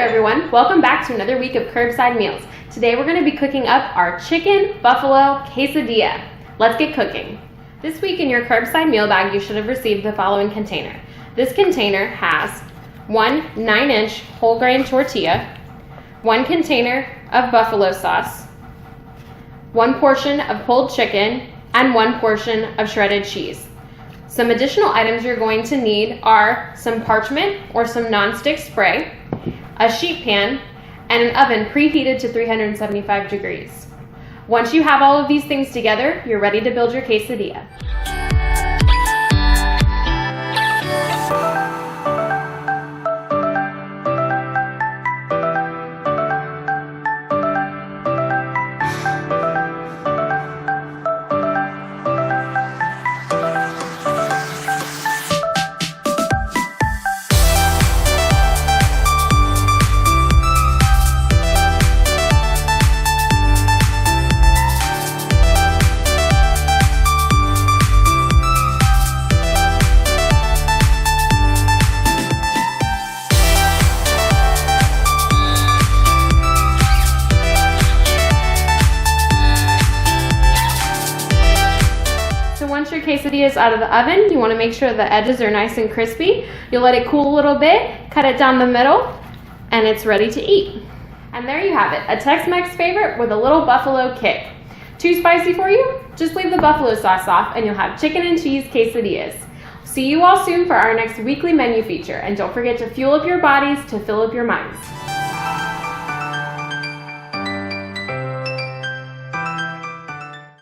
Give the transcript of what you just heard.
there everyone, welcome back to another week of Curbside Meals. Today we're going to be cooking up our chicken buffalo quesadilla. Let's get cooking. This week in your curbside meal bag you should have received the following container. This container has one 9-inch whole grain tortilla, one container of buffalo sauce, one portion of pulled chicken, and one portion of shredded cheese. Some additional items you're going to need are some parchment or some nonstick spray, a sheet pan, and an oven preheated to 375 degrees. Once you have all of these things together, you're ready to build your quesadilla. Once your quesadilla is out of the oven, you want to make sure the edges are nice and crispy. You'll let it cool a little bit, cut it down the middle, and it's ready to eat. And there you have it, a Tex-Mex favorite with a little buffalo kick. Too spicy for you? Just leave the buffalo sauce off and you'll have chicken and cheese quesadillas. See you all soon for our next weekly menu feature, and don't forget to fuel up your bodies to fill up your minds.